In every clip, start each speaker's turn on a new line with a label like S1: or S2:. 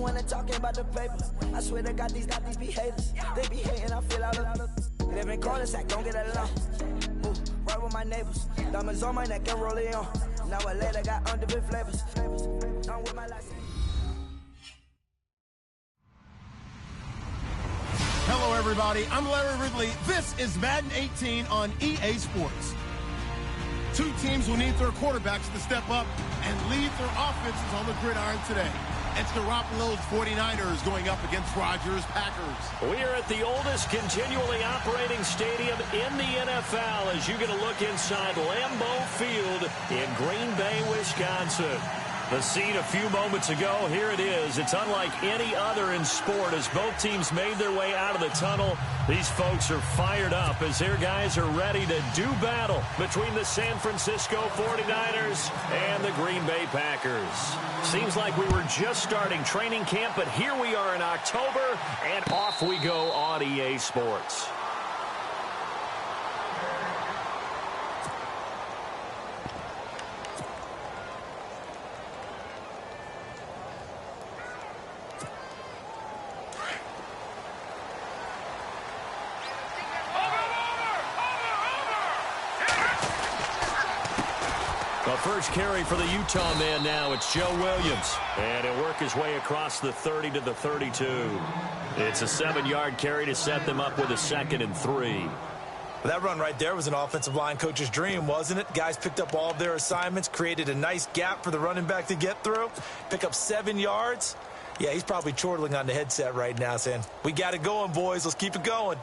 S1: wanna talking about the papers. I swear to God, these be haters. They be hating, I feel out of live in corners, I don't get along. Ooh, right with my neighbors. Diamonds on my neck and roll it on. Now I later got underbit flavors. I'm with my life.
S2: Hello, everybody. I'm Larry Ridley. This is Madden 18 on EA Sports. Two teams will need their quarterbacks to step up and lead their offenses on the gridiron today. It's Garoppolo's 49ers going up against Rodgers' Packers.
S3: We are at the oldest continually operating stadium in the NFL as you get a look inside Lambeau Field in Green Bay, Wisconsin. The scene a few moments ago, here it is. It's unlike any other in sport as both teams made their way out of the tunnel. These folks are fired up as their guys are ready to do battle between the San Francisco 49ers and the Green Bay Packers. Seems like we were just starting training camp, but here we are in October, and off we go on EA Sports. First carry for the Utah man now. It's Joe Williams. And he'll work his way across the 30 to the 32. It's a 7-yard carry to set them up with a 2nd and 3.
S4: That run right there was an offensive line coach's dream, wasn't it? Guys picked up all of their assignments, created a nice gap for the running back to get through, pick up 7 yards. Yeah, he's probably chortling on the headset right now saying, we got it going, boys. Let's keep it going.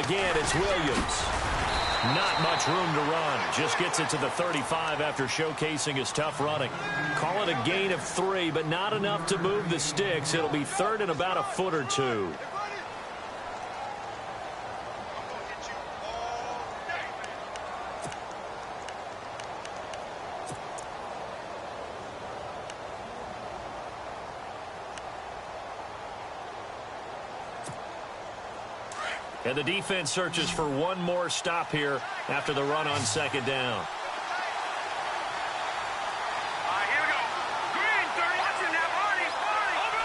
S3: Again, it's Williams. Not much room to run. Just gets it to the 35 after showcasing his tough running. Call it a gain of 3, but not enough to move the sticks. It'll be 3rd and about a foot or 2. And the defense searches for one more stop here after the run on 2nd down.
S5: Here we go. Green, 30. Watching that. Barney. Over.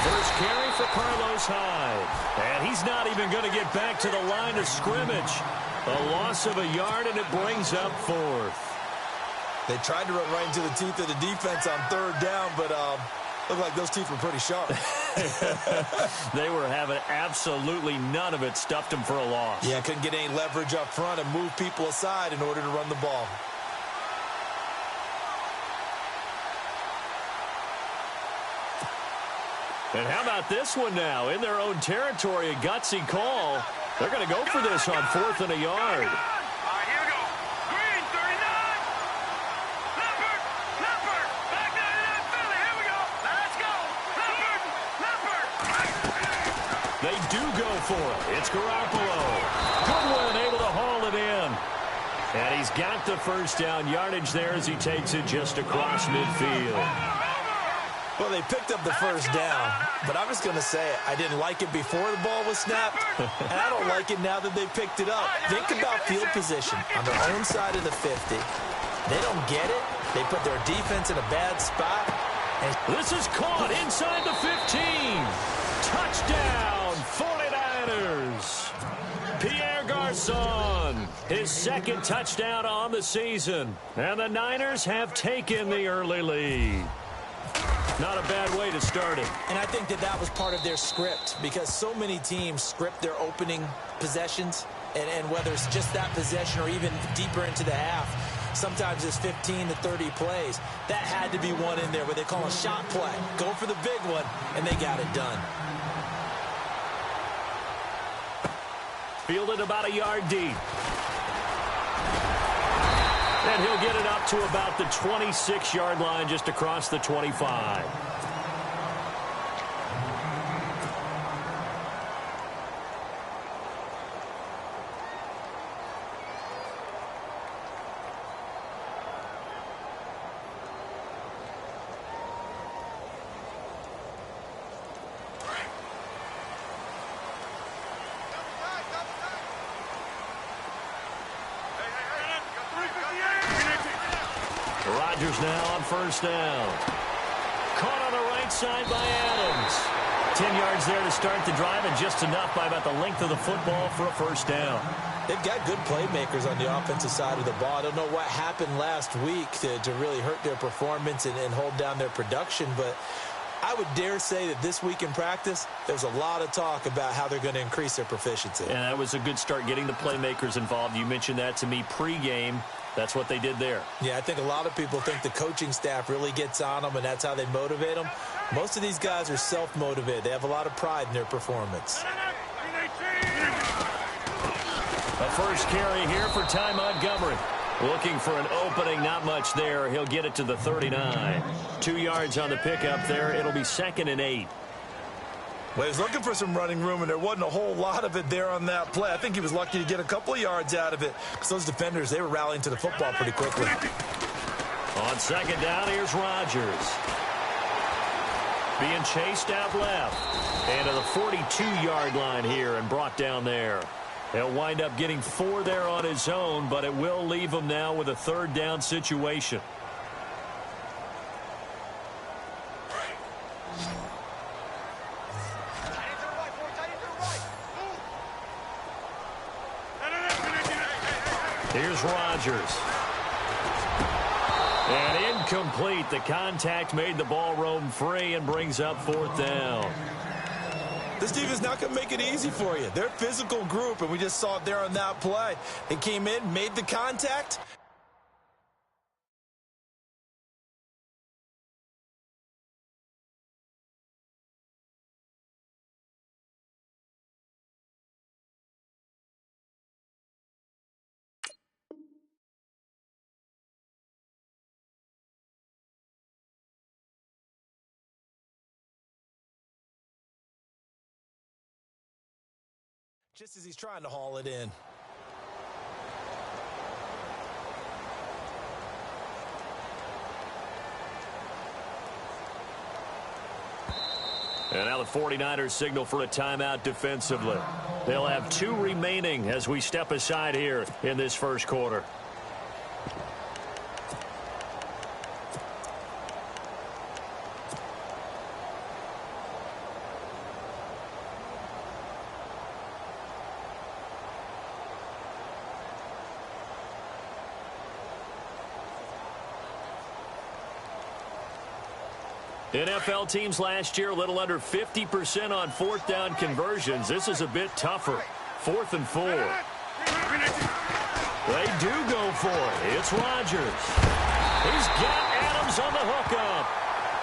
S3: First carry for Carlos Hyde. And he's not even going to get back to the line of scrimmage. A loss of a yard, and it brings up 4th.
S4: They tried to run right into the teeth of the defense on 3rd down, but looked like those teeth were pretty sharp.
S3: They were having absolutely none of it. Stuffed them for a loss.
S4: Yeah, couldn't get any leverage up front and move people aside in order to run the ball.
S3: And how about this one now? In their own territory, a gutsy call. They're going to go for this on 4th and a yard. They do go for it. It's Garoppolo. Goodwin able to haul it in. And he's got the first down yardage there as he takes it just across midfield.
S4: Well, they picked up the first down, but I'm just going to say it. I didn't like it before the ball was snapped, and I don't like it now that they picked it up. Think about field position on their own side of the 50. They don't get it. They put their defense in a bad spot.
S3: And this is caught inside the 15. Touchdown, 49ers. Pierre Garçon, his 2nd touchdown on the season. And the Niners have taken the early lead. Not a bad way to start it.
S4: And I think that was part of their script because so many teams script their opening possessions. And whether it's just that possession or even deeper into the half, sometimes it's 15 to 30 plays. That had to be one in there where they call a shot play. Go for the big one, and they got it done.
S3: Fielded about a yard deep. And he'll get it up to about the 26-yard line just across the 25. Rodgers now on first down. Caught on the right side by Adams. 10 yards there to start the drive, and just enough by about the length of the football for a first down.
S4: They've got good playmakers on the offensive side of the ball. I don't know what happened last week to really hurt their performance and hold down their production, but I would dare say that this week in practice, there's a lot of talk about how they're going to increase their proficiency.
S3: And that was a good start, getting the playmakers involved. You mentioned that to me pregame. That's what they did there.
S4: Yeah, I think a lot of people think the coaching staff really gets on them, and that's how they motivate them. Most of these guys are self-motivated. They have a lot of pride in their performance.
S3: A first carry here for Ty Montgomery. Looking for an opening, not much there. He'll get it to the 39. 2 yards on the pickup there. It'll be 2nd and 8.
S4: Well, he was looking for some running room, and there wasn't a whole lot of it there on that play. I think he was lucky to get a couple of yards out of it, because those defenders, they were rallying to the football pretty quickly.
S3: On 2nd down, here's Rodgers. Being chased out left. And to the 42-yard line here and brought down there. He'll wind up getting 4 there on his own, but it will leave him now with a 3rd down situation. Here's Rodgers. And incomplete. The contact made the ball roam free and brings up 4th down.
S4: This team is not going to make it easy for you. They're a physical group, and we just saw it there on that play. They came in, made the contact. Just as he's trying to haul it in.
S3: And now the 49ers signal for a timeout defensively. They'll have 2 remaining as we step aside here in this first quarter. NFL teams last year, a little under 50% on 4th down conversions. This is a bit tougher. 4th and 4. They do go for it. It's Rodgers. He's got Adams on the hookup.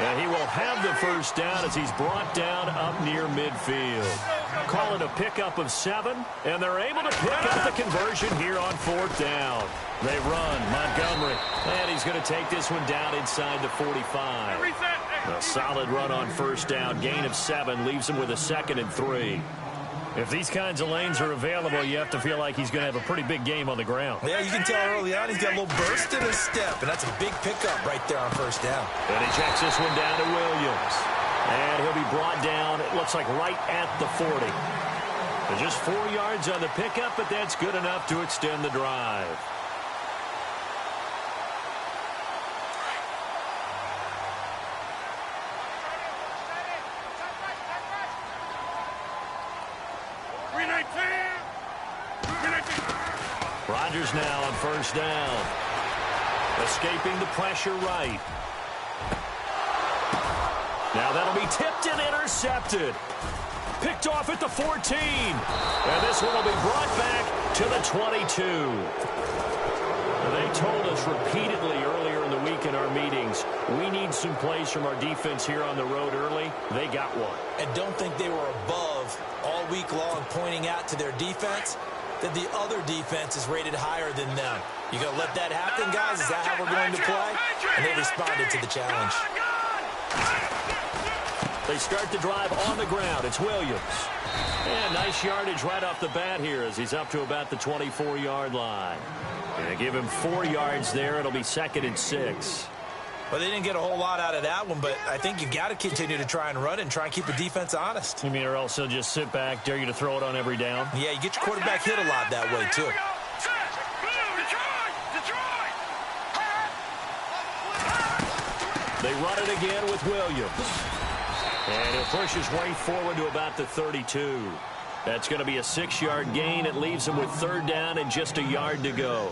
S3: And he will have the first down as he's brought down up near midfield. Call it a pickup of 7, and they're able to pick up the conversion here on 4th down. They run, Montgomery, and he's going to take this one down inside the 45. A solid run on first down, gain of 7, leaves him with a 2nd and 3. If these kinds of lanes are available, you have to feel like he's going to have a pretty big game on the ground.
S4: Yeah, you can tell early on he's got a little burst in his step, and that's a big pickup right there on first down.
S3: And he checks this one down to Williams. And he'll be brought down, it looks like right at the 40. And just 4 yards on the pickup, but that's good enough to extend the drive. Rodgers now on first down. Escaping the pressure right. Now that'll be tipped and intercepted. Picked off at the 14. And this one will be brought back to the 22. They told us repeatedly earlier in the week in our meetings, we need some plays from our defense here on the road early. They got one.
S4: And don't think they were above all week long pointing out to their defense that the other defense is rated higher than them. You going to let that happen, guys? Is that how we're going to play? And they responded to the challenge.
S3: They start the drive on the ground. It's Williams. And nice yardage right off the bat here as he's up to about the 24-yard line. Going to give him 4 yards there. It'll be 2nd and 6.
S4: Well, they didn't get a whole lot out of that one, but I think you got to continue to try and run and try and keep the defense honest.
S3: You mean, or else they'll just sit back, dare you to throw it on every down?
S4: Yeah, you get your quarterback hit a lot that way, too.
S3: They run it again with Williams. And he'll push his way forward to about the 32. That's going to be a 6-yard gain. It leaves him with 3rd down and just a yard to go.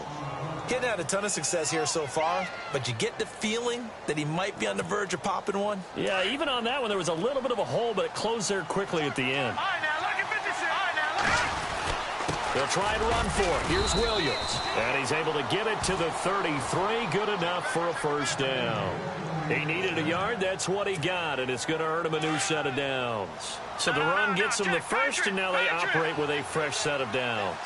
S4: Getting had a ton of success here so far, but you get the feeling that he might be on the verge of popping one.
S3: Yeah, even on that one, there was a little bit of a hole, but it closed there quickly at the end.
S5: All right, now look at 56. All right, now look.
S3: They'll try and run for it. Here's Williams. And he's able to get it to the 33. Good enough for a 1st down. He needed a yard. That's what he got, and it's going to earn him a new set of downs. So the run gets him the 1st, and now they operate with a fresh set of downs.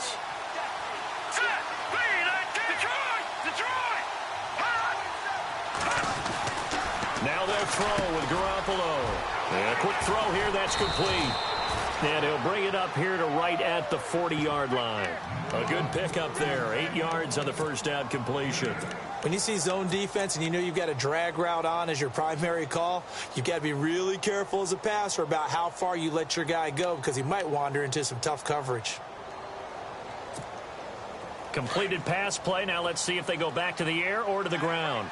S3: Now they'll throw with Garoppolo. And a quick throw here. That's complete. And he'll bring it up here to right at the 40-yard line. A good pickup there. 8 yards on the 1st down completion.
S4: When you see zone defense and you know you've got a drag route on as your primary call, you've got to be really careful as a passer about how far you let your guy go because he might wander into some tough coverage.
S3: Completed pass play. Now let's see if they go back to the air or to the ground.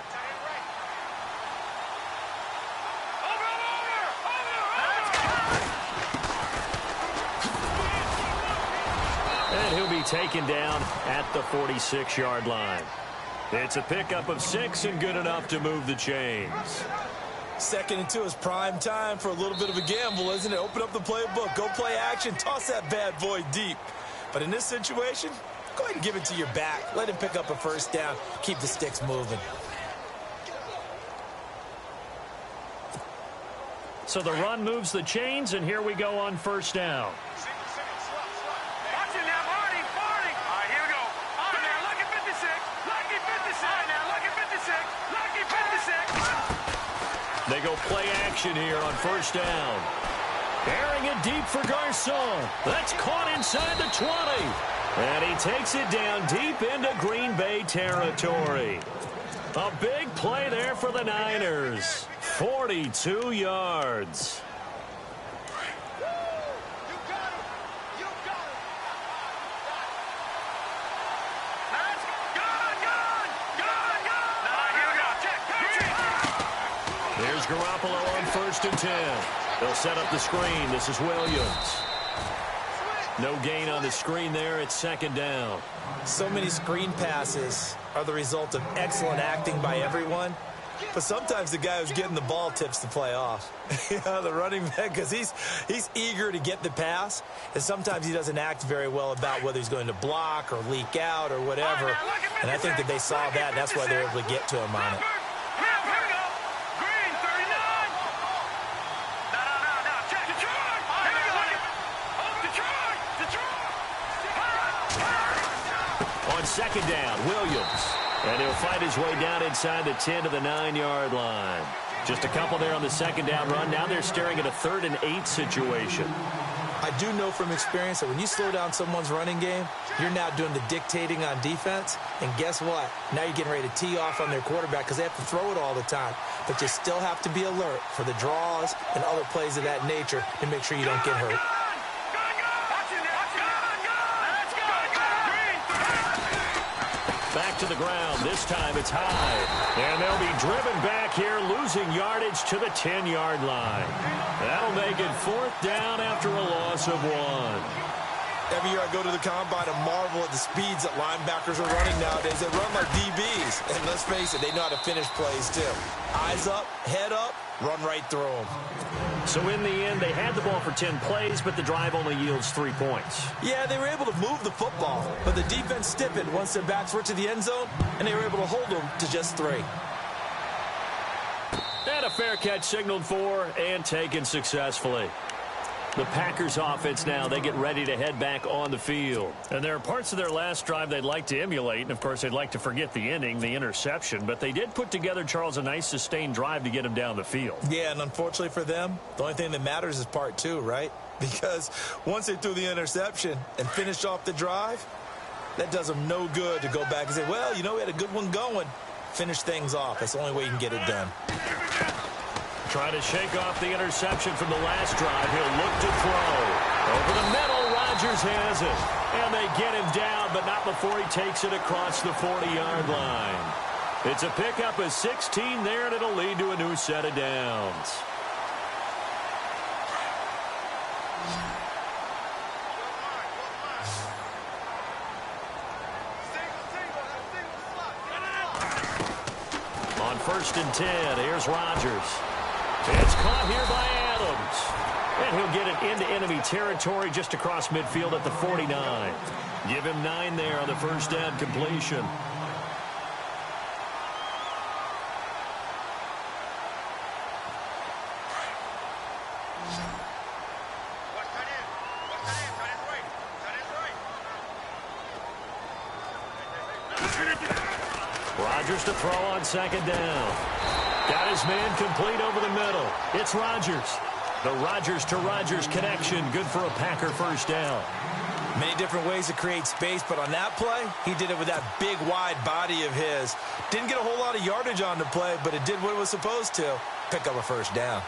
S3: And he'll be taken down at the 46-yard line. It's a pickup of 6 and good enough to move the chains.
S4: 2nd and 2 is prime time for a little bit of a gamble, isn't it? Open up the playbook, go play action, toss that bad boy deep. But in this situation, go ahead and give it to your back. Let him pick up a 1st down. Keep the sticks moving.
S3: So the run moves the chains, and here we go on 1st down. They go play action here on 1st down. Airing it deep for Garcon. That's caught inside the 20. And he takes it down deep into Green Bay territory. A big play there for the Niners. 42 yards. There's Garoppolo on 1st and 10. They'll set up the screen. This is Williams. No gain on the screen there. It's 2nd down.
S4: So many screen passes are the result of excellent acting by everyone. But sometimes the guy who's getting the ball tips the play off. The running back, because he's eager to get the pass. And sometimes he doesn't act very well about whether he's going to block or leak out or whatever. And I think that they saw that, and that's why they're able to get to him on it.
S3: On 2nd down, Williams. And he'll fight his way down inside the 10 to the 9-yard line. Just a couple there on the 2nd down run. Now they're staring at a 3rd and 8 situation.
S4: I do know from experience that when you slow down someone's running game, you're now doing the dictating on defense. And guess what? Now you're getting ready to tee off on their quarterback because they have to throw it all the time. But you still have to be alert for the draws and other plays of that nature to make sure you don't get hurt.
S3: Back to the ground. This time it's high. And they'll be driven back here, losing yardage to the 10-yard line. That'll make it 4th down after a loss of 1.
S4: Every year I go to the combine and marvel at the speeds that linebackers are running nowadays. They run like DBs. And let's face it, they know how to finish plays too. Eyes up, head up, run right through them.
S3: So in the end, they had the ball for 10 plays, but the drive only yields 3 points.
S4: Yeah, they were able to move the football, but the defense stiffened once their backs were to the end zone, and they were able to hold them to just 3.
S3: And a fair catch signaled for and taken successfully. The Packers offense now, they get ready to head back on the field. And there are parts of their last drive they'd like to emulate. And, of course, they'd like to forget the ending, the interception. But they did put together, Charles, a nice sustained drive to get him down the field.
S4: Yeah, and unfortunately for them, the only thing that matters is part 2, right? Because once they threw the interception and finished off the drive, that does them no good to go back and say, well, you know, we had a good one going. Finish things off. That's the only way you can get it done.
S3: Trying to shake off the interception from the last drive. He'll look to throw. Over the middle, Rodgers has it. And they get him down, but not before he takes it across the 40-yard line. It's a pickup of 16 there, and it'll lead to a new set of downs. On 1st and 10, here's Rodgers. It's caught here by Adams. And he'll get it into enemy territory just across midfield at the 49. Give him 9 there on the first down completion. Rodgers to throw on 2nd down. Got his man complete over the middle. It's Rodgers. The Rodgers to Rodgers connection, good for a Packer first down.
S4: Many different ways to create space, but on that play, he did it with that big, wide body of his. Didn't get a whole lot of yardage on the play, but it did what it was supposed to. Pick up a first down.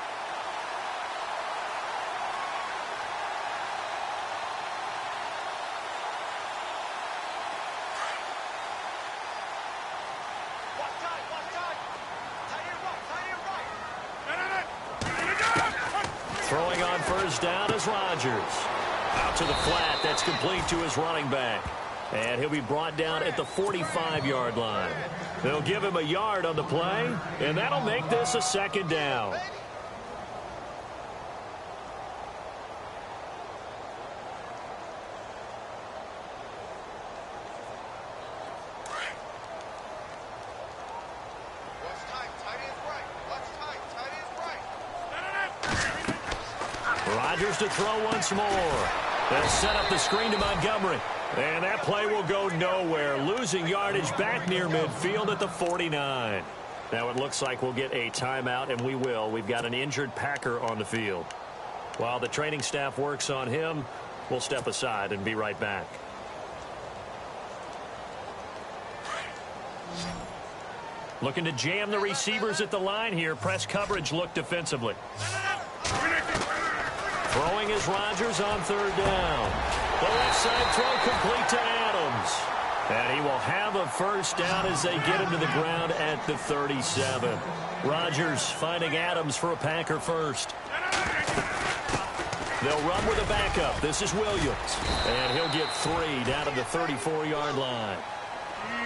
S3: Throwing on first down is Rodgers. Out to the flat. That's complete to his running back. And he'll be brought down at the 45-yard line. They'll give him a yard on the play, and that'll make this a 2nd down. Rodgers to throw once more. They'll set up the screen to Montgomery. And that play will go nowhere. Losing yardage back near midfield at the 49. Now it looks like we'll get a timeout, and we will. We've got an injured Packer on the field. While the training staff works on him, we'll step aside and be right back. Looking to jam the receivers at the line here. Press coverage look defensively. Throwing is Rodgers on 3rd down. The left side throw complete to Adams. And he will have a first down as they get him to the ground at the 37. Rodgers finding Adams for a Packer first. They'll run with a backup. This is Williams. And he'll get 3 down to the 34-yard line.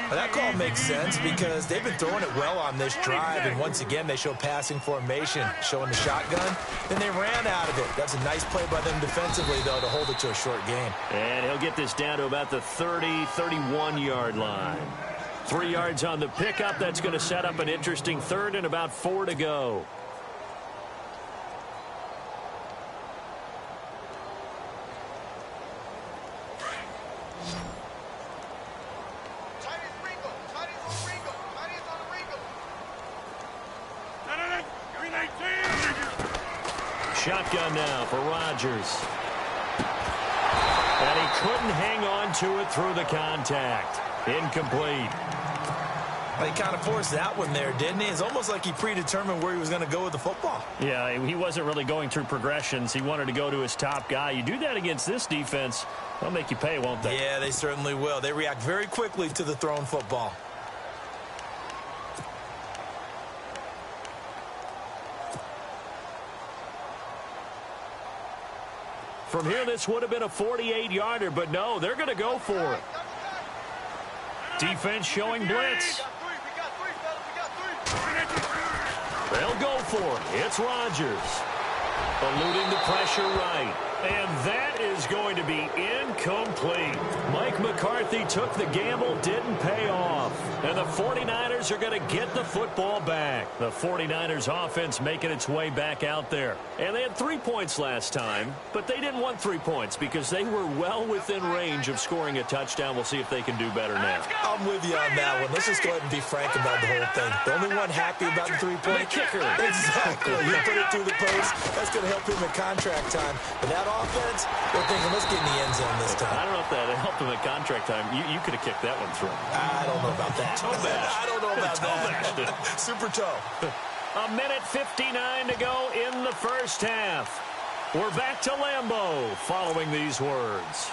S4: Well, that call makes sense because they've been throwing it well on this drive, and once again they show passing formation, showing the shotgun. Then they ran out of it. That's a nice play by them defensively, though, to hold it to a short game.
S3: And he'll get this down to about the 30, 31-yard line. 3 yards on the pickup. That's going to set up an interesting 3rd and about 4 to go. Shotgun now for Rodgers. And he couldn't hang on to it through the contact. Incomplete.
S4: Well, he kind of forced that one there, didn't he? It's almost like he predetermined where he was going to go with the football.
S3: Yeah, he wasn't really going through progressions. He wanted to go to his top guy. You do that against this defense, they'll make you pay, won't they?
S4: Yeah, they certainly will. They react very quickly to the thrown football.
S3: From here, this would have been a 48-yarder, but no, they're going to go for it. Defense showing blitz. They'll go for it. It's Rodgers. Eluding the pressure right. And that is going to be incomplete. Mike McCarthy took the gamble, didn't pay off. And the 49ers are going to get the football back. The 49ers offense making its way back out there. And they had 3 points last time, but they didn't want 3 points because they were well within range of scoring a touchdown. We'll see if they can do better now.
S4: I'm with you on that one. Let's just go ahead and be frank about the whole thing. The only one happy about the 3-point
S3: kicker.
S4: Exactly. He put it through the post. That's going to help him in contract time. But that offense, they're thinking, let's get in the end zone this time.
S3: I don't know if that helped him at contract time. You could have kicked that one through.
S4: I don't know about that. I don't know about that. Super toe.
S3: A minute 59 to go in the first half. We're back to Lambeau following these words.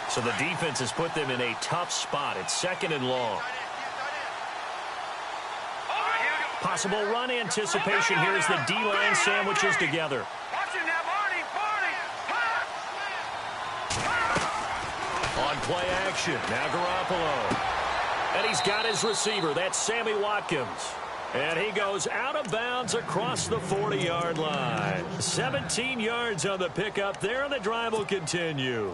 S3: So the defense has put them in a tough spot. It's 2nd and long. Possible run anticipation here as the D-line sandwiches together. On play action, now Garoppolo. And he's got his receiver. That's Sammy Watkins. And he goes out of bounds across the 40-yard line. 17 yards on the pickup there, and the drive will continue.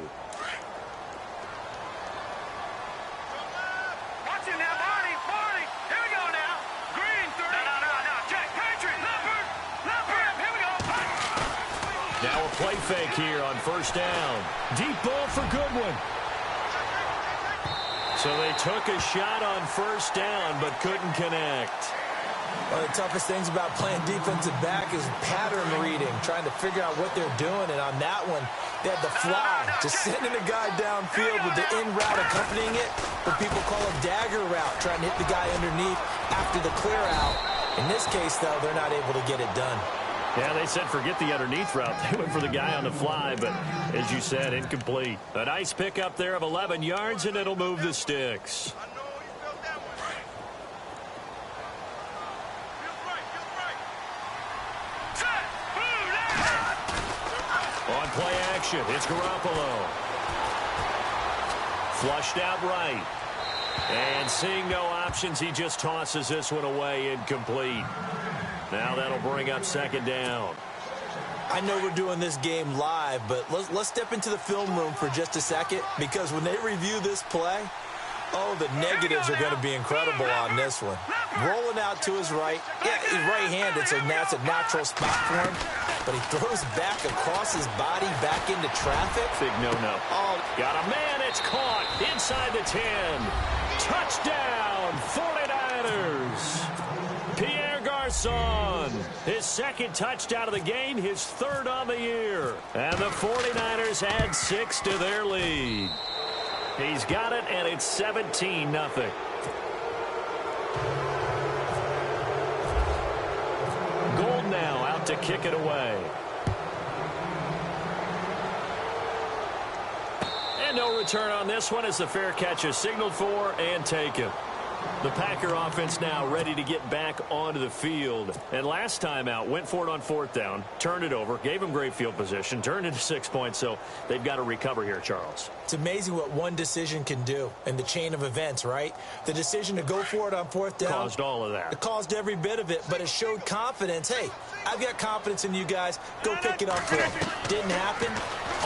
S3: Now a play fake here on 1st down. Deep ball for Goodwin. So they took a shot on 1st down but couldn't connect.
S4: One of the toughest things about playing defensive back is pattern reading, trying to figure out what they're doing. And on that one, they had the fly, just sending a guy downfield with the in route accompanying it, what people call a dagger route, trying to hit the guy underneath after the clear out. In this case, though, they're not able to get it done.
S3: Yeah, they said forget the underneath route. They went for the guy on the fly, but as you said, incomplete. A nice pickup there of 11 yards, and it'll move the sticks. On play action, it's Garoppolo. Flushed out right. And seeing no options, he just tosses this one away, incomplete. Now that'll bring up 2nd down.
S4: I know we're doing this game live, but let's step into the film room for just a second, because when they review this play, oh, the negatives are going to be incredible on this one. Rolling out to his right. Yeah, his right hand, that's a natural spot for him, but he throws back across his body back into traffic.
S3: Big no-no.
S4: Oh,
S3: got a man. It's caught inside the 10. Touchdown, 49ers. Pierre Garçon, his 2nd touchdown of the game, his 3rd on the year. And the 49ers add 6 to their lead. He's got it, and it's 17-0. Gold now out to kick it away. And no return on this one as the fair catch is signaled for and taken. The Packer offense now ready to get back onto the field. And last time out, went for it on 4th down, turned it over, gave them great field position, turned into 6 points, so they've got to recover here, Charles.
S4: It's amazing what one decision can do in the chain of events, right? The decision to go for it on 4th down
S3: caused all of that.
S4: It caused every bit of it, but it showed confidence. Hey, I've got confidence in you guys. Go pick it up for them. Didn't happen.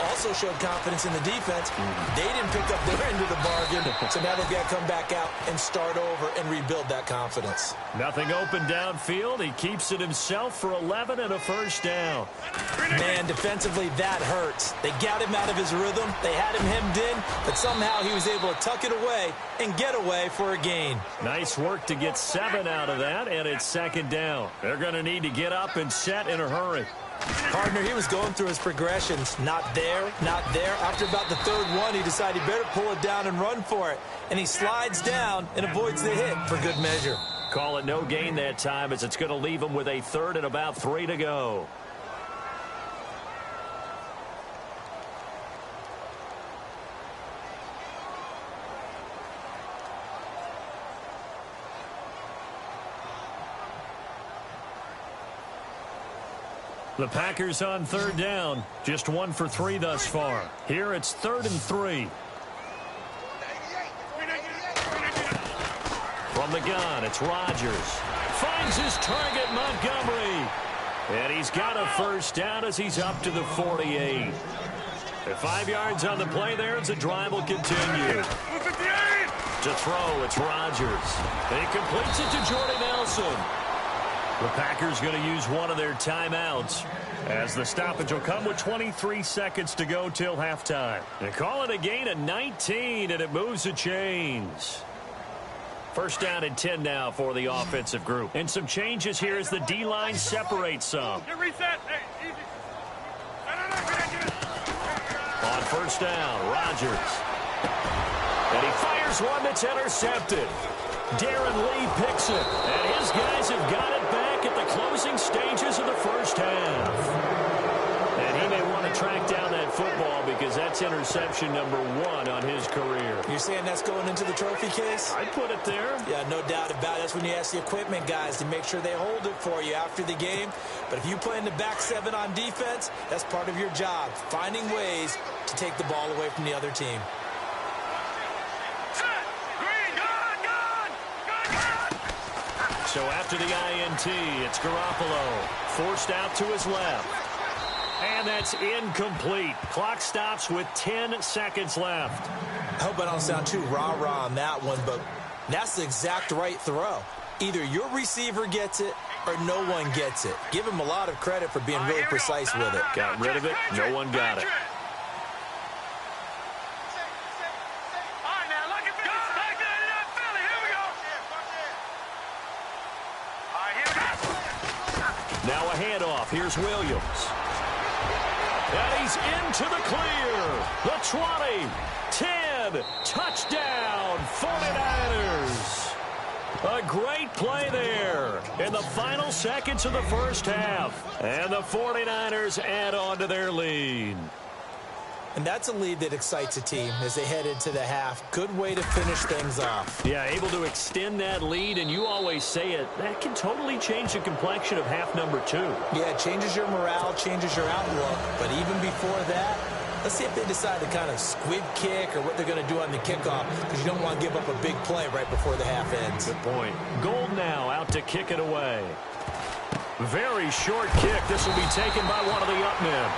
S4: Also showed confidence in the defense. They didn't pick up their end of the bargain, so now they've got to come back out and start over and rebuild that confidence.
S3: Nothing open downfield. He keeps it himself for 11 and a 1st down.
S4: Man, defensively, that hurts. They got him out of his rhythm. They had him hemmed in, but somehow he was able to tuck it away and get away for a gain.
S3: Nice work to get 7 out of that, and it's 2nd down. They're going to need to get up and set in a hurry.
S4: Partner, he was going through his progressions. Not there, not there. After about the 3rd one, he decided he better pull it down and run for it. And he slides down and avoids the hit for good measure.
S3: Call it no gain that time, as it's going to leave him with a 3rd and about 3 to go. The Packers on 3rd down. Just 1 for 3 thus far. Here it's 3rd and 3. From the gun, it's Rodgers. Finds his target, Montgomery. And he's got a 1st down as he's up to the 48. At 5 yards on the play there, as the drive will continue. To throw, it's Rodgers. He completes it to Jordy Nelson. The Packers going to use one of their timeouts, as the stoppage will come with 23 seconds to go till halftime. They call it a gain of 19, and it moves the chains. 1st down and 10 now for the offensive group. And some changes here as the D-line separates some. On 1st down, Rodgers. And he fires one that's intercepted. Darren Lee picks it, and his guys have got it back at the closing stages of the 1st half. And he may want to track down that at football because that's interception number 1 on his career.
S4: You're saying that's going into the trophy case?
S3: I'd put it there.
S4: Yeah, no doubt about it. That's when you ask the equipment guys to make sure they hold it for you after the game. But if you play in the back 7 on defense, that's part of your job, finding ways to take the ball away from the other team.
S3: So after the INT, it's Garoppolo, forced out to his left. And that's incomplete. Clock stops with 10 seconds left.
S4: I hope I don't sound too rah-rah on that one, but that's the exact right throw. Either your receiver gets it or no one gets it. Give him a lot of credit for being really precise with it.
S3: Got rid of it. No one got it. Now a handoff. Here's Williams. And he's into the clear. The 20, 10, touchdown, 49ers. A great play there in the final seconds of the first half. And the 49ers add on to their lead.
S4: And that's a lead that excites a team as they head into the half. Good way to finish things off.
S3: Yeah, able to extend that lead, and you always say it, that can totally change the complexion of half number 2.
S4: Yeah, it changes your morale, changes your outlook. But even before that, let's see if they decide to kind of squib kick or what they're going to do on the kickoff, because you don't want to give up a big play right before the half ends.
S3: Good point. Gold now out to kick it away. Very short kick. This will be taken by one of the up men.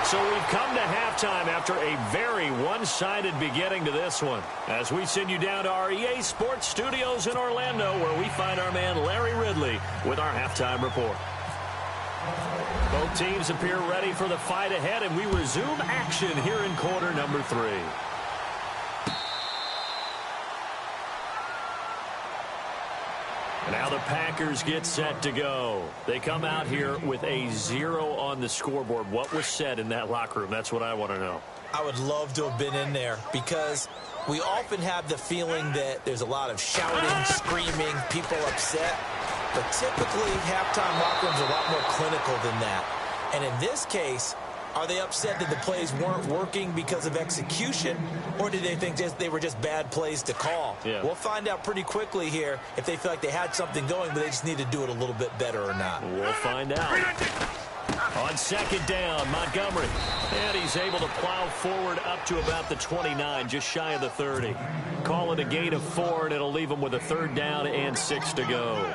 S3: So we've come to halftime after a very one-sided beginning to this one. As we send you down to our EA Sports Studios in Orlando, where we find our man Larry Ridley with our halftime report. Both teams appear ready for the fight ahead, and we resume action here in quarter number 3. And now the Packers get set to go. They come out here with a 0 on the scoreboard. What was said in that locker room? That's what I want to know.
S4: I would love to have been in there because we often have the feeling that there's a lot of shouting, screaming, people upset. But typically, halftime locker rooms are a lot more clinical than that. And in this case, are they upset that the plays weren't working because of execution, or did they think they were just bad plays to call?
S3: Yeah.
S4: We'll find out pretty quickly here if they feel like they had something going, but they just need to do it a little bit better or not.
S3: We'll find out. On second down, Montgomery. And he's able to plow forward up to about the 29, just shy of the 30. Call it a gain of 4, and it'll leave him with a 3rd down and 6 to go.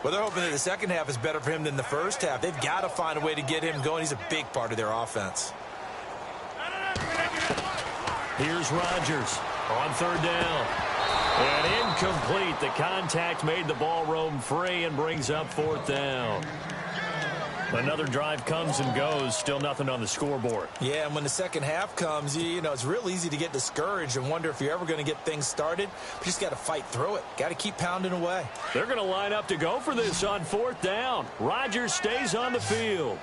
S4: Well, they're hoping that the second half is better for him than the first half. They've got to find a way to get him going. He's a big part of their offense.
S3: Here's Rodgers on 3rd down. And incomplete. The contact made the ball roam free and brings up 4th down. Another drive comes and goes. Still nothing on the scoreboard.
S4: Yeah, and when the second half comes, you know, it's real easy to get discouraged and wonder if you're ever going to get things started. But you just got to fight through it. Got to keep pounding away.
S3: They're going to line up to go for this on 4th down. Rodgers stays on the field.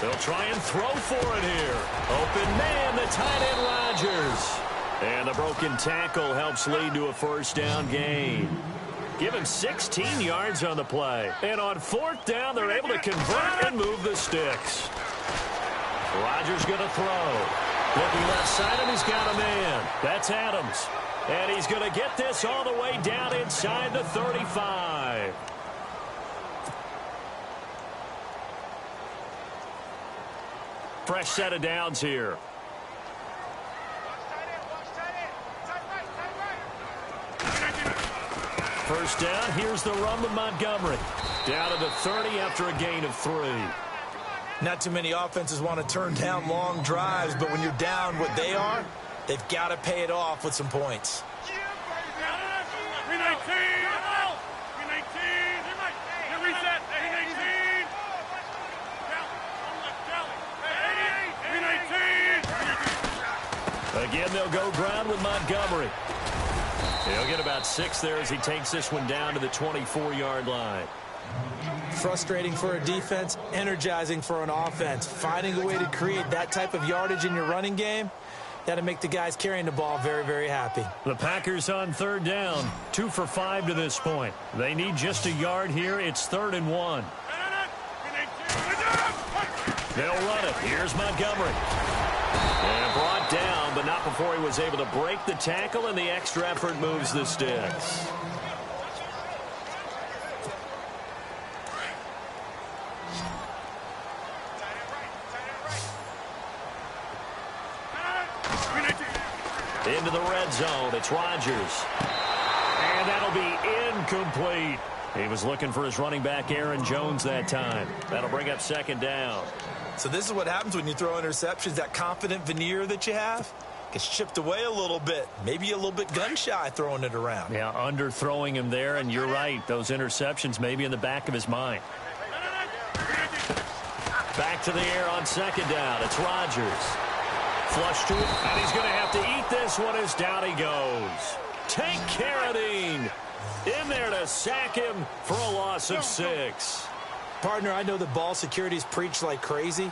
S3: They'll try and throw for it here. Open man, the tight end Rodgers. And the broken tackle helps lead to a 1st down gain. Give him 16 yards on the play. And on 4th down, they're able to convert and move the sticks. Rodgers going to throw. Looking left side, and he's got a man. That's Adams. And he's going to get this all the way down inside the 35. Fresh set of downs here. First down, here's the run with Montgomery. Down to the 30 after a gain of 3.
S4: Not too many offenses want to turn down long drives, but when you're down what they are, they've got to pay it off with some points.
S3: Again, they'll go ground with Montgomery. He'll get about 6 there as he takes this one down to the 24-yard line.
S4: Frustrating for a defense, energizing for an offense. Finding a way to create that type of yardage in your running game, that'll make the guys carrying the ball very, very happy.
S3: The Packers on 3rd down, 2 for 5 to this point. They need just a yard here. It's 3rd and 1. They'll run it. Here's Montgomery. And brought down, but not before he was able to break the tackle, and the extra effort moves the sticks. Into the red zone. It's Rodgers. And that'll be incomplete. He was looking for his running back, Aaron Jones, that time. That'll bring up second down.
S4: So this is what happens when you throw interceptions. That confident veneer that you have gets chipped away a little bit. Maybe a little bit gun-shy throwing it around.
S3: Yeah, underthrowing him there, and you're right. Those interceptions may be in the back of his mind. Back to the air on second down. It's Rodgers. Flush to it, and he's going to have to eat this one as down he goes. Take Carradine in there to sack him for a loss of 6.
S4: Partner, I know the ball security's preached like crazy,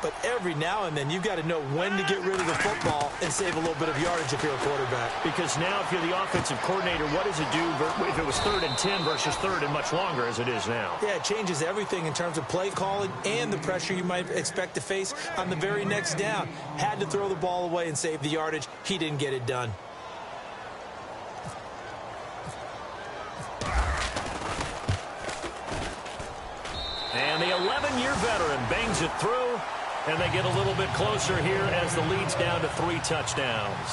S4: but every now and then you've got to know when to get rid of the football and save a little bit of yardage if you're a quarterback.
S3: Because now if you're the offensive coordinator, what does it do if it was 3rd and 10 versus 3rd and much longer as it is now?
S4: Yeah, it changes everything in terms of play calling and the pressure you might expect to face on the very next down. Had to throw the ball away and save the yardage. He didn't get it done.
S3: And the 11-year veteran bangs it through, and they get a little bit closer here as the lead's down to 3 touchdowns.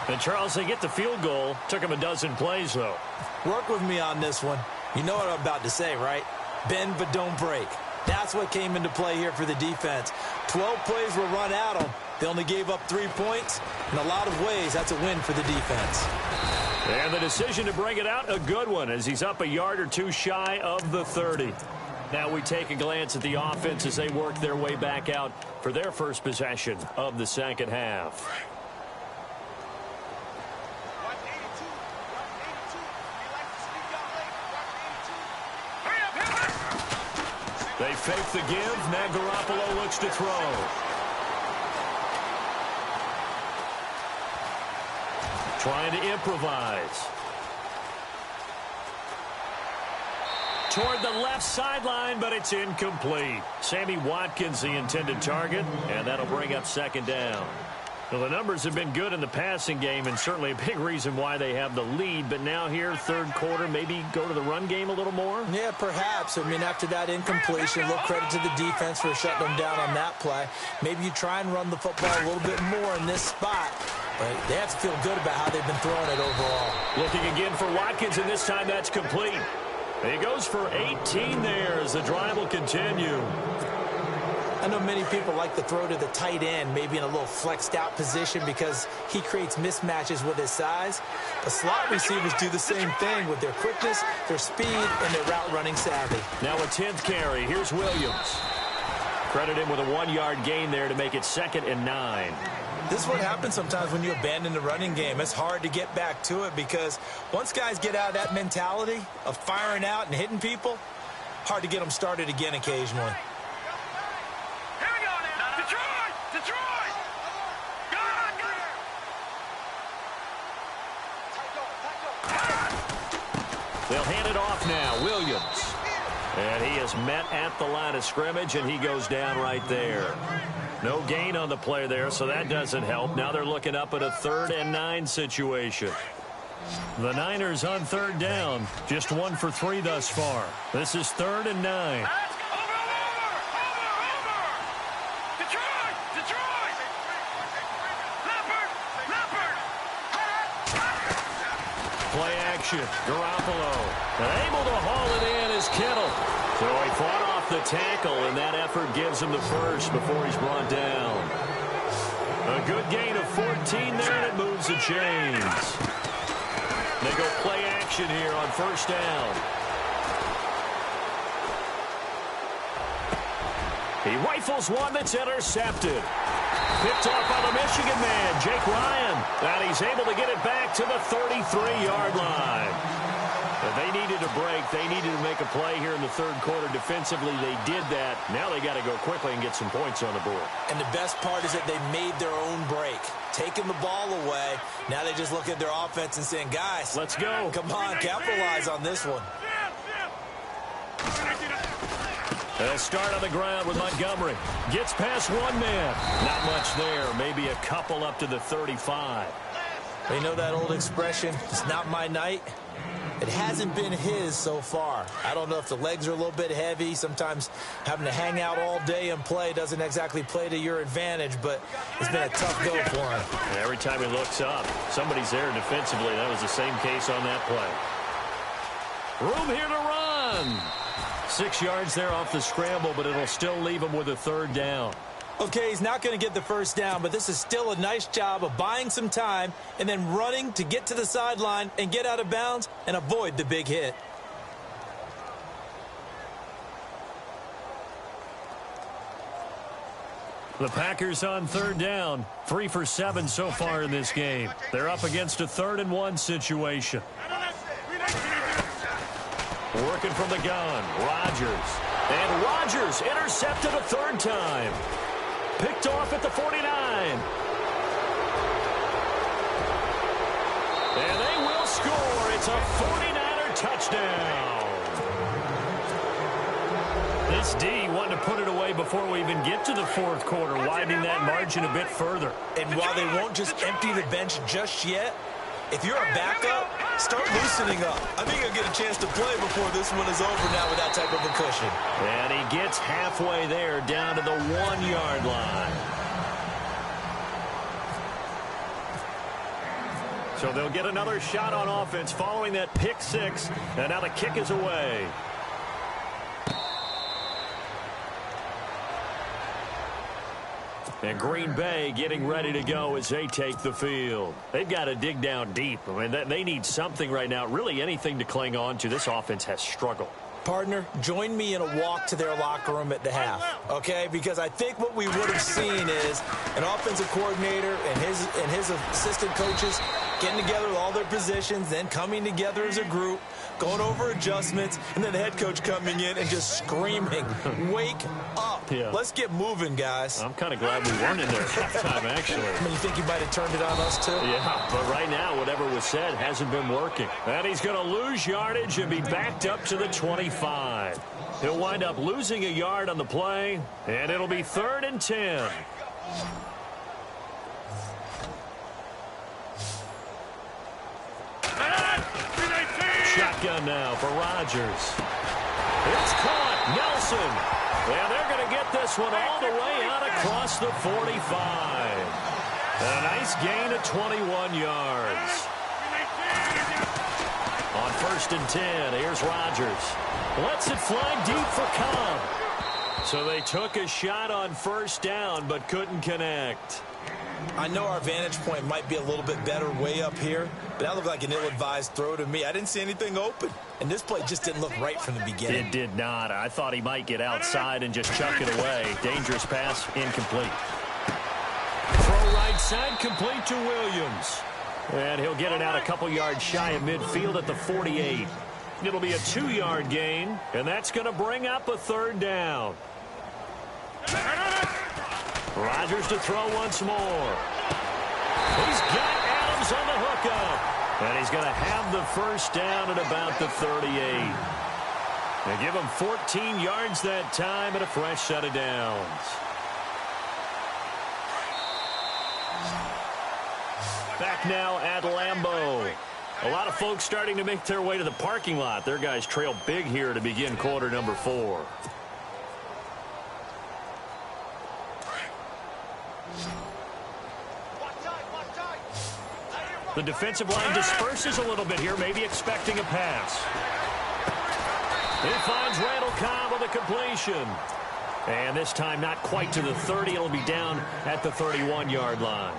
S3: And, Charles, they get the field goal. Took them a dozen plays, though.
S4: Work with me on this one. You know what I'm about to say, right? Bend but don't break. That's what came into play here for the defense. 12 plays were run at them. They only gave up 3 points. In a lot of ways, that's a win for the defense.
S3: And the decision to bring it out, a good one, as he's up a yard or 2 shy of the 30. Now we take a glance at the offense as they work their way back out for their first possession of the second half. They fake the give. Now Garoppolo looks to throw. Trying to improvise. Toward the left sideline, but it's incomplete. Sammy Watkins, the intended target, and that'll bring up second down. Well, the numbers have been good in the passing game, and certainly a big reason why they have the lead. But now here, third quarter, maybe go to the run game a little more?
S4: Yeah, perhaps. I mean, after that incompletion, a little credit to the defense for shutting them down on that play. Maybe you try and run the football a little bit more in this spot. But they have to feel good about how they've been throwing it overall.
S3: Looking again for Watkins, and this time that's complete. He goes for 18 there as the drive will continue.
S4: I know many people like to throw to the tight end, maybe in a little flexed out position because he creates mismatches with his size. But slot receivers do the same thing with their quickness, their speed, and their route running savvy.
S3: Now a 10th carry. Here's Williams. Credit him with a 1-yard gain there to make it 2nd and 9.
S4: This is what happens sometimes when you abandon the running game. It's hard to get back to it because once guys get out of that mentality of firing out and hitting people, hard to get them started again occasionally.
S5: Here we go now. Detroit! Detroit!
S3: They'll hand it off now. Williams. And he is met at the line of scrimmage, and he goes down right there. No gain on the play there, so that doesn't help. Now they're looking up at a 3rd and 9 situation. The Niners on 3rd down. Just 1 for 3 thus far. This is 3rd and 9.
S5: Detroit! Detroit! Leopard!
S3: Play action. Garoppolo. And able to haul it in is Kittle. So he fought off the tackle, and that effort gives him the first before he's brought down. A good gain of 14 there, and it moves the chains. They go play action here on 1st down. He rifles one that's intercepted. Picked off by the Michigan man, Jake Ryan. And he's able to get it back to the 33-yard line. But they needed a break. They needed to make a play here in the 3rd quarter. Defensively, they did that. Now they got to go quickly and get some points on the board.
S4: And the best part is that they made their own break. Taking the ball away. Now they just look at their offense and saying, guys,
S3: let's go.
S4: Come on, capitalize on this one.
S3: They'll start on the ground with Montgomery. Gets past one man. Not much there. Maybe a couple up to the 35.
S4: They know that old expression, it's not my night. It hasn't been his so far. I don't know if the legs are a little bit heavy. Sometimes having to hang out all day and play doesn't exactly play to your advantage, but it's been a tough go for him.
S3: And every time he looks up, somebody's there defensively. That was the same case on that play. Room here to run. 6 yards there off the scramble, but it'll still leave him with a third down.
S4: Okay, he's not going to get the first down, but this is still a nice job of buying some time and then running to get to the sideline and get out of bounds and avoid the big hit.
S3: The Packers on third down. 3 for 7 so far in this game. They're up against a 3rd and 1 situation. Working from the gun, Rodgers. And Rodgers intercepted a 3rd time. Picked off at the 49. And they will score. It's a 49er touchdown. This D wanted to put it away before we even get to the 4th quarter, widening that margin a bit further.
S4: And while they won't just empty the bench just yet, if you're a backup, start loosening up. I think he'll get a chance to play before this one is over now with that type of a cushion.
S3: And he gets halfway there down to the 1-yard line. So they'll get another shot on offense following that pick 6. And now the kick is away. And Green Bay getting ready to go as they take the field. They've got to dig down deep. I mean, they need something right now, really anything to cling on to. This offense has struggled.
S4: Partner, join me in a walk to their locker room at the half, okay? Because I think what we would have seen is an offensive coordinator and his assistant coaches getting together with all their positions, then coming together as a group, going over adjustments, and then the head coach coming in and just screaming, wake up. Yeah. Let's get moving, guys.
S3: I'm kind of glad we weren't in there at halftime, actually.
S4: I mean, you think you might have turned it on us, too?
S3: Yeah, but right now, whatever was said hasn't been working. And he's going to lose yardage and be backed up to the 25. He'll wind up losing a yard on the play, and it'll be 3rd and 10. Shotgun now for Rodgers. It's caught. Nelson. And they're going to get this one all the way out across the 45. A nice gain of 21 yards. On 1st and 10, here's Rodgers. Lets it fly deep for Cobb. So they took a shot on 1st down, but couldn't connect.
S4: I know our vantage point might be a little bit better way up here, but that looked like an ill-advised throw to me. I didn't see anything open, and this play just didn't look right from the beginning.
S3: It did not. I thought he might get outside and just chuck it away. Dangerous pass, incomplete. Throw right side, complete to Williams. And he'll get it out a couple yards shy of midfield at the 48. It'll be a 2-yard gain, and that's going to bring up a 3rd down. Rodgers to throw once more. He's got Adams on the hookup. And he's going to have the 1st down at about the 38. They give him 14 yards that time and a fresh set of downs. Back now at Lambeau. A lot of folks starting to make their way to the parking lot. Their guys trail big here to begin quarter number 4. The defensive line disperses a little bit here, maybe expecting a pass. He finds Randall Cobb with a completion. And this time not quite to the 30. It'll be down at the 31-yard line.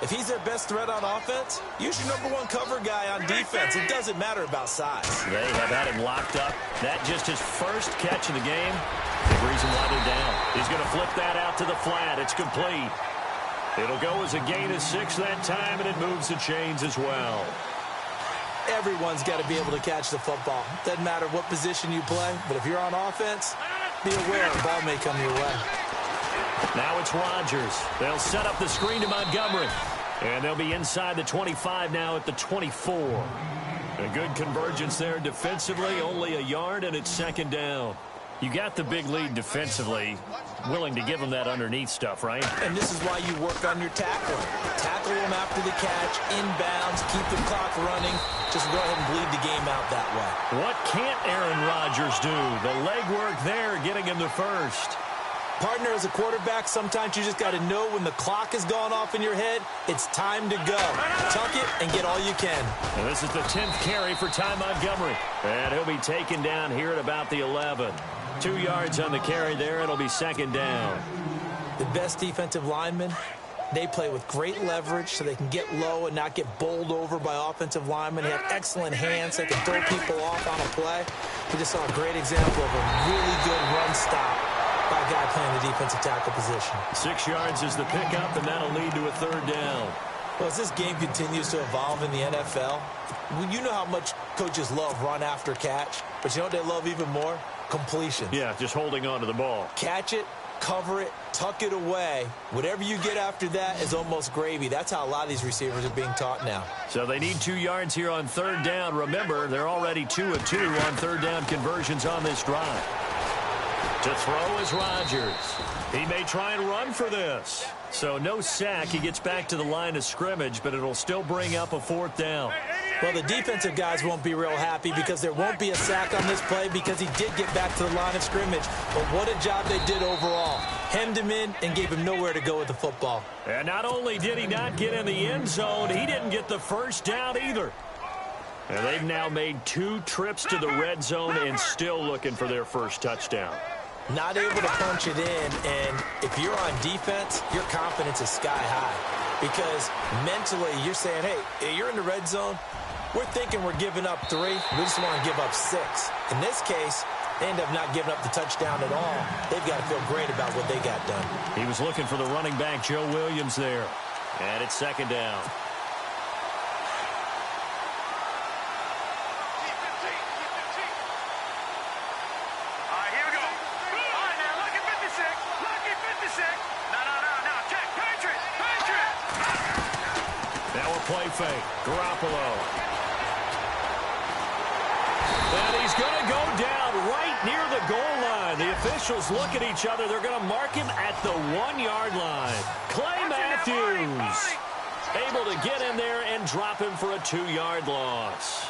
S4: If he's their best threat on offense, use your #1 cover guy on defense. It doesn't matter about size.
S3: They have had him locked up. That just his first catch of the game. Big reason why they're down. He's going to flip that out to the flat. It's complete. It'll go as a gain of 6 that time, and it moves the chains as well.
S4: Everyone's got to be able to catch the football. Doesn't matter what position you play, but if you're on offense, be aware the ball may come your way.
S3: Now it's Rodgers. They'll set up the screen to Montgomery. And they'll be inside the 25 now at the 24. A good convergence there defensively, only a yard, and it's 2nd down. You got the big lead defensively, willing to give them that underneath stuff, right?
S4: And this is why you work on your tackling. Tackle them after the catch, inbounds, keep the clock running. Just go ahead and bleed the game out that way.
S3: What can't Aaron Rodgers do? The legwork there, getting him the first.
S4: Partner, as a quarterback, sometimes you just got to know when the clock has gone off in your head, it's time to go. Tuck it and get all you can.
S3: And this is the 10th carry for Ty Montgomery. And he'll be taken down here at about the 11. 2 yards on the carry there. It'll be second down.
S4: The best defensive linemen, they play with great leverage so they can get low and not get bowled over by offensive linemen. They have excellent hands. They can throw people off on a play. We just saw a great example of a really good run stop by a guy playing the defensive tackle position.
S3: 6 yards is the pickup, and that'll lead to a third down.
S4: Well, as this game continues to evolve in the NFL, you know how much coaches love run after catch, but you know what they love even more? Completion.
S3: Yeah, just holding on to the ball.
S4: Catch it, cover it, tuck it away. Whatever you get after that is almost gravy. That's how a lot of these receivers are being taught now.
S3: So they need 2 yards here on third down. Remember, they're already 2 of 2 on third down conversions on this drive. To throw is Rodgers. He may try and run for this. So no sack. He gets back to the line of scrimmage, but it'll still bring up a fourth down.
S4: Well, the defensive guys won't be real happy because there won't be a sack on this play because he did get back to the line of scrimmage. But what a job they did overall. Hemmed him in and gave him nowhere to go with the football.
S3: And not only did he not get in the end zone, he didn't get the first down either. And they've now made 2 trips to the red zone and still looking for their first touchdown.
S4: Not able to punch it in, and if you're on defense, your confidence is sky high. Because mentally, you're saying, hey, you're in the red zone. We're thinking we're giving up 3. We just want to give up 6. In this case, they end up not giving up the touchdown at all. They've got to feel great about what they got done.
S3: He was looking for the running back, Joe Williams, there. And it's second down. Play fake. Garoppolo. And he's going to go down right near the goal line. The officials look at each other. They're going to mark him at the 1-yard line. Clay Matthews able to get in there and drop him for a 2-yard loss.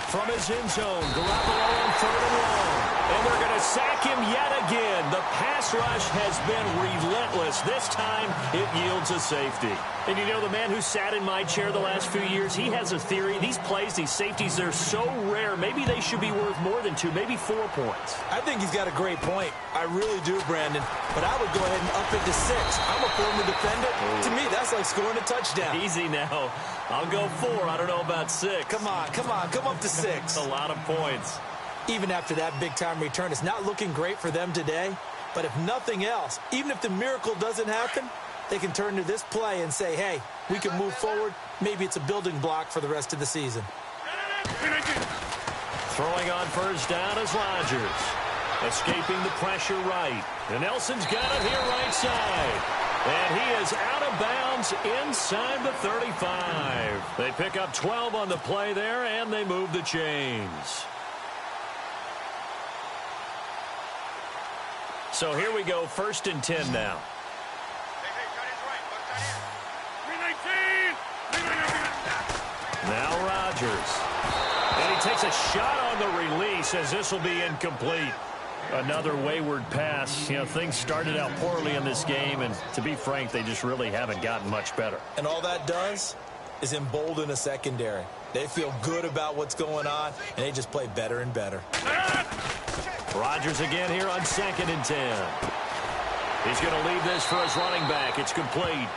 S3: From his end zone, Garoppolo on 3rd and long. And they're going to sack him yet again. The pass rush has been relentless. This time, it yields a safety. And you know, the man who sat in my chair the last few years, he has a theory. These plays, these safeties, they're so rare. Maybe they should be worth more than 2, maybe 4 points.
S4: I think he's got a great point. I really do, Brandon. But I would go ahead and up it to 6. I'm a former defender. To me, that's like scoring a touchdown.
S3: Easy now. I'll go 4. I don't know about 6.
S4: Come on. Come up to 6.
S3: A lot of points.
S4: Even after that big-time return, it's not looking great for them today. But if nothing else, even if the miracle doesn't happen, they can turn to this play and say, hey, we can move forward. Maybe it's a building block for the rest of the season.
S3: Throwing on first down is Rodgers. Escaping the pressure right. And Nelson's got it here right side. And he is out of bounds inside the 35. They pick up 12 on the play there, and they move the chains. So here we go, 1st and 10 now. Now Rodgers. And he takes a shot on the release as this will be incomplete. Another wayward pass. You know, things started out poorly in this game, and to be frank, they just really haven't gotten much better.
S4: And all that does is embolden a secondary. They feel good about what's going on, and they just play better and better.
S3: Rodgers again here on 2nd and 10. He's going to leave this for his running back. It's complete.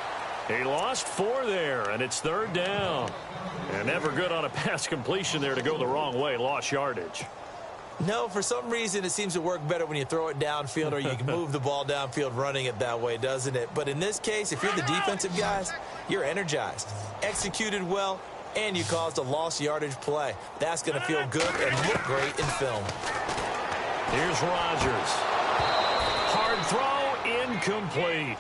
S3: He lost 4 there, and it's 3rd down. And never good on a pass completion there to go the wrong way. Lost yardage.
S4: No, for some reason it seems to work better when you throw it downfield or you can move the ball downfield running it that way, doesn't it? But in this case, if you're the defensive guys, you're energized, executed well, and you caused a lost yardage play. That's going to feel good and look great in film.
S3: Here's Rodgers. Hard throw, incomplete.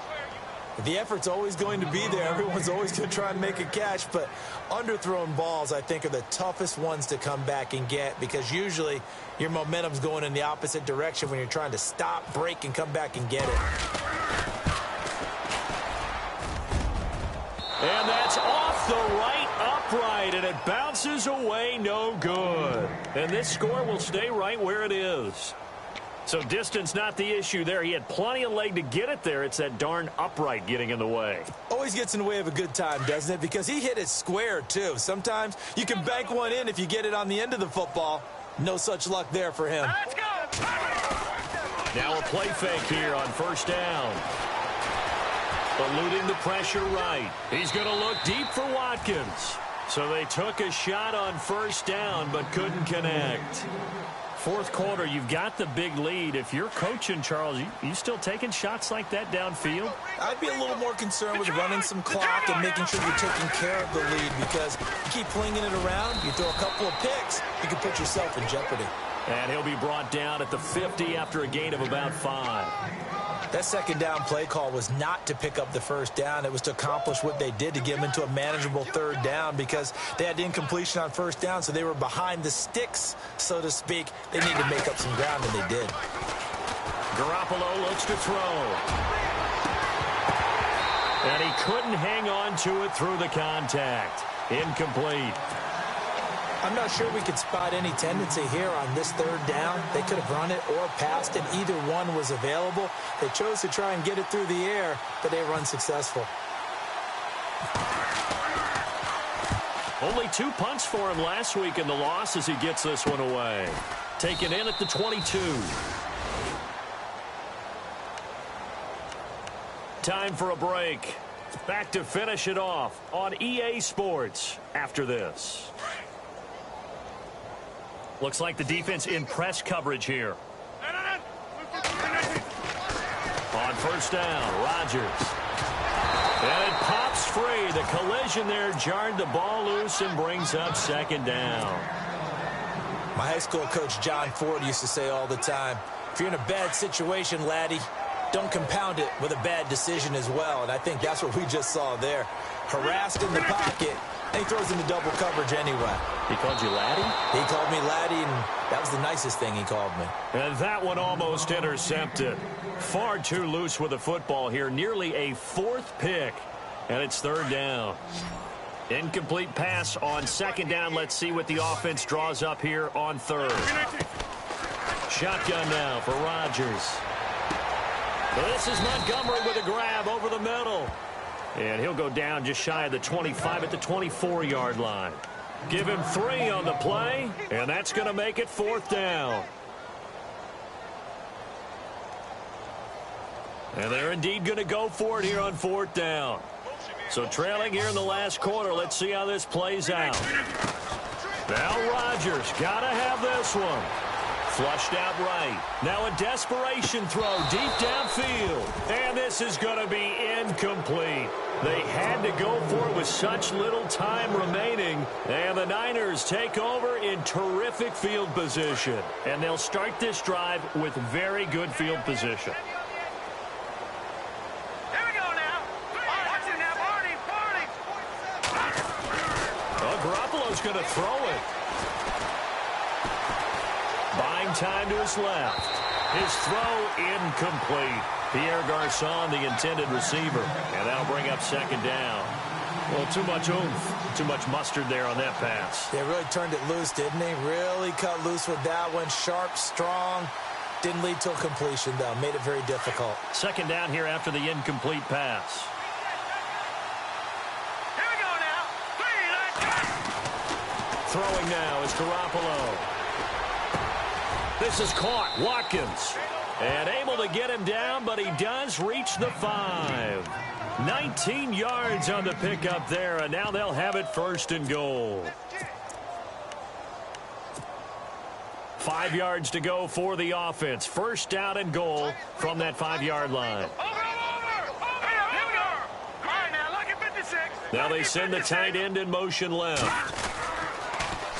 S4: The effort's always going to be there. Everyone's always going to try and make a catch, but underthrown balls, I think, are the toughest ones to come back and get, because usually your momentum's going in the opposite direction when you're trying to stop, break, and come back and get it.
S3: And that's off the right upright, and it bounces away, no good. And this score will stay right where it is. So distance not the issue there. He had plenty of leg to get it there. It's that darn upright getting in the way.
S4: Always gets in the way of a good time, doesn't it? Because he hit it square, too. Sometimes you can bank one in if you get it on the end of the football. No such luck there for him.
S5: Let's go.
S3: Now a play fake here on first down. Eluding the pressure right. He's going to look deep for Watkins. So they took a shot on first down but couldn't connect. Fourth quarter, you've got the big lead. If you're coaching, Charles, you still taking shots like that downfield?
S4: I'd be a little more concerned with running some clock and making sure you're taking care of the lead, because you keep flinging it around, you throw a couple of picks, you can put yourself in jeopardy.
S3: And he'll be brought down at the 50 after a gain of about 5.
S4: That second down play call was not to pick up the first down. It was to accomplish what they did, to get them into a manageable third down, because they had incompletion on first down, so they were behind the sticks, so to speak. They needed to make up some ground, and they did.
S3: Garoppolo looks to throw. And he couldn't hang on to it through the contact. Incomplete.
S4: I'm not sure we could spot any tendency here on this third down. They could have run it or passed it. Either one was available. They chose to try and get it through the air, but they were unsuccessful.
S3: Only 2 punts for him last week in the loss as he gets this one away. Taken in at the 22. Time for a break. Back to finish it off on EA Sports after this. Looks like the defense in press coverage here. On first down, Rodgers. And it pops free. The collision there jarred the ball loose and brings up second down.
S4: My high school coach, John Ford, used to say all the time, if you're in a bad situation, laddie, don't compound it with a bad decision as well. And I think that's what we just saw there. Harassed in the pocket, and he throws into double coverage anyway.
S3: He called you laddie?
S4: He called me laddie, and that was the nicest thing he called me.
S3: And that one almost intercepted. Far too loose with the football here. Nearly a 4th pick. And it's third down. Incomplete pass on second down. Let's see what the offense draws up here on third. Shotgun now for Rodgers. This is Montgomery with a grab over the middle. And he'll go down just shy of the 25 at the 24-yard line. Give him 3 on the play, and that's going to make it fourth down. And they're indeed going to go for it here on fourth down. So trailing here in the last quarter, let's see how this plays out. Now Rodgers got to have this one. Flushed out right. Now a desperation throw deep downfield. And this is going to be incomplete. They had to go for it with such little time remaining. And the Niners take over in terrific field position. And they'll start this drive with very good field position.
S5: Here we go now. Watch it now, Barney.
S3: Well, Garoppolo's going to throw it. Buying time to his left. His throw incomplete. Pierre Garçon, the intended receiver. And that'll bring up second down. Well, too much oomph, too much mustard there on that pass.
S4: They really turned it loose, didn't they? Really cut loose with that one. Sharp, strong. Didn't lead to a completion, though. Made it very difficult.
S3: Second down here after the incomplete pass.
S5: Here we go now. 3, let's go.
S3: Throwing now is Garoppolo. This is caught. Watkins. And able to get him down, but he does reach the 5. 19 yards on the pickup there, and now they'll have it first and goal. 5 yards to go for the offense. First down and goal from that 5-yard line.
S5: Over. Here we go. All right, now, look at 56.
S3: Now they send the tight end in motion left.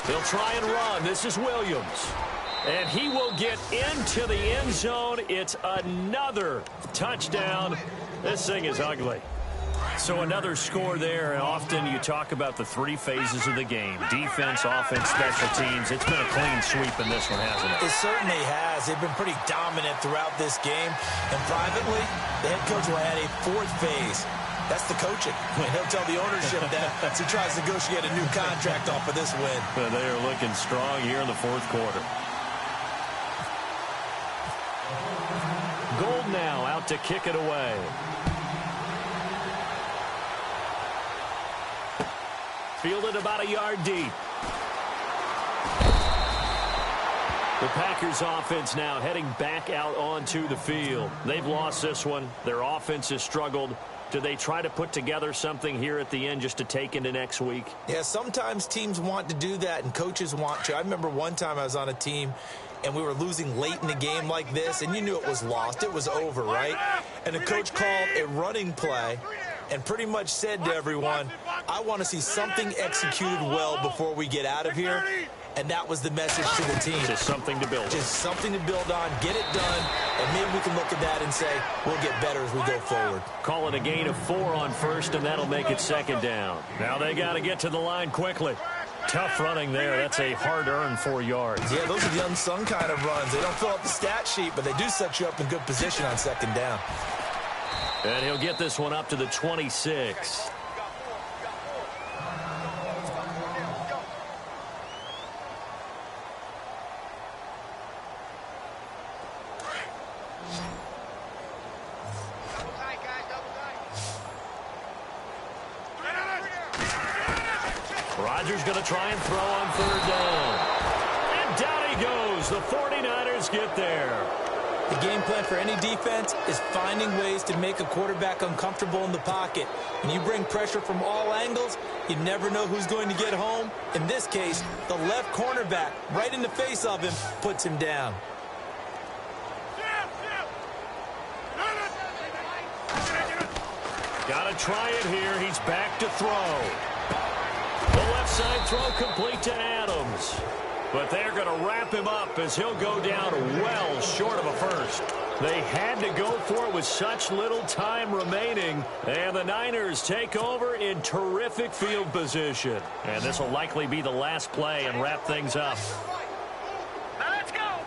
S3: They'll try and run. This is Williams. And he will get into the end zone. It's another touchdown. This thing is ugly. So another score there, and often you talk about the three phases of the game. Defense, offense, special teams. It's been a clean sweep in this one, hasn't it?
S4: It certainly has. They've been pretty dominant throughout this game. And privately, the head coach will add a fourth phase. That's the coaching. And he'll tell the ownership that as he tries to negotiate a new contract off of this win.
S3: But they are looking strong here in the fourth quarter. Gold now out to kick it away. Fielded about a yard deep. The Packers offense now heading back out onto the field. They've lost this one. Their offense has struggled. Do they try to put together something here at the end just to take into next week?
S4: Yeah, sometimes teams want to do that and coaches want to. I remember one time I was on a team and we were losing late in the game like this, and you knew it was lost. It was over, right? And the coach called a running play and pretty much said to everyone, I want to see something executed well before we get out of here. And that was the message to the team.
S3: Just something to build on.
S4: Just something to build on, get it done, and maybe we can look at that and say, we'll get better as we go forward.
S3: Call it a gain of 4 on first, and that'll make it second down. Now they got to get to the line quickly. Tough running there. That's a hard-earned 4 yards.
S4: Yeah, those are the unsung kind of runs. They don't fill up the stat sheet, but they do set you up in good position on second down.
S3: And he'll get this one up to the 26. Rodgers going to try and throw on third down. And down he goes. The 49ers get there.
S4: The game plan for any defense is finding ways to make a quarterback uncomfortable in the pocket. When you bring pressure from all angles, you never know who's going to get home. In this case, the left cornerback, right in the face of him, puts him down.
S3: Got to try it here. He's back to throw. The left side throw complete to Adams. But they're going to wrap him up as he'll go down well short of a first. They had to go for it with such little time remaining. And the Niners take over in terrific field position. And this will likely be the last play and wrap things up.
S5: Let's go.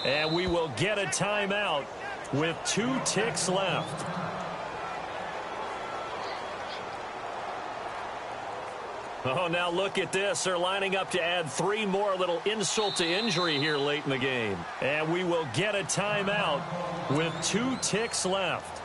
S3: And we will get a timeout with 2 ticks left. Oh, now look at this. They're lining up to add 3 more. A little insult to injury here late in the game. And we will get a timeout with 2 ticks left.